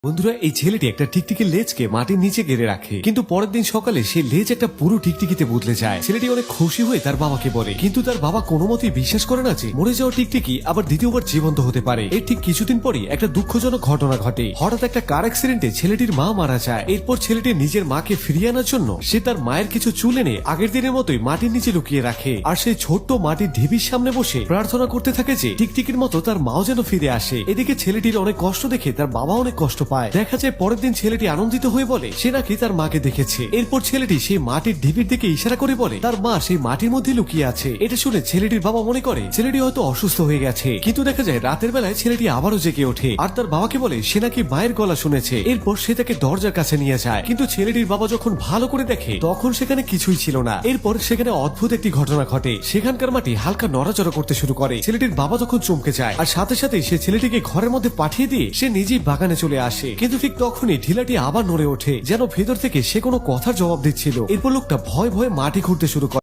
বন্ধুরা, এই ছেলেটি একটা টিকটিকির লেজকে মাটির নিচে গেড়ে রাখে, কিন্তু পরের দিন সকালে সেই লেজ একটা পুরো টিকটিকিতে বদলে যায়। ছেলেটি অনেক খুশি হয়ে তার বাবাকে বলে, কিন্তু তার বাবা কোনো মতেই বিশ্বাস করে না যে মরে যাওয়া টিকটিকি আবার দ্বিতীয়বার জীবন্ত হতে পারে। এর ঠিক কিছুদিন পরই একটা দুঃখজনক ঘটনা ঘটে। হঠাৎ একটা কার অ্যাক্সিডেন্টে ছেলেটির মা মারা যায়। এরপর ছেলেটি নিজের মাকে ফিরিয়ে আনার জন্য সে তার মায়ের কিছু চুল এনে আগের দিনের মতোই মাটির নিচে লুকিয়ে রাখে, আর সেই ছোট্ট মাটির ঢিবির সামনে বসে প্রার্থনা করতে থাকে যে টিকটিকির মতো তার মাও যেন ফিরে আসে। এদিকে ছেলেটির অনেক কষ্ট দেখে তার বাবা অনেক কষ্ট পায়। দেখা যায় পরের দিন ছেলেটি আনন্দিত হয়ে বলে সে নাকি তার মাকে দেখেছে। এরপর ছেলেটি সেই মাটির ঢিবির দিকে ইশারা করে বলে তার মা সেই মাটির মধ্যে লুকিয়ে আছে। এটা শুনে ছেলেটির বাবা মনে করে ছেলেটি হয়তো অসুস্থ হয়ে গেছে, কিন্তু দেখা যায় রাতের বেলায় ছেলেটি আবারও জেগে ওঠে আর তার বাবাকে বলে সে নাকি মায়ের গলা শুনেছে। এরপর সে তাকে দরজার কাছে নিয়ে যায়, কিন্তু ছেলেটির বাবা যখন ভালো করে দেখে তখন সেখানে কিছুই ছিল না। এরপর সেখানে অদ্ভুত একটি ঘটনা ঘটে, সেখানকার মাটি হালকা নড়াচড়া করতে শুরু করে। ছেলেটির বাবা তখন চমকে যায় আর সাথে সাথে সে ছেলেটিকে ঘরের মধ্যে পাঠিয়ে দিয়ে সে নিজেই বাগানে চলে আসে। কিন্তু ঠিক তখনই ঢিলাটি আবার নড়ে ওঠে, যেন ভেতর থেকে সে কোনো কথার জবাব দিচ্ছিল। এরপর লোকটা ভয় ভয়ে মাটি খুঁড়তে শুরু করে।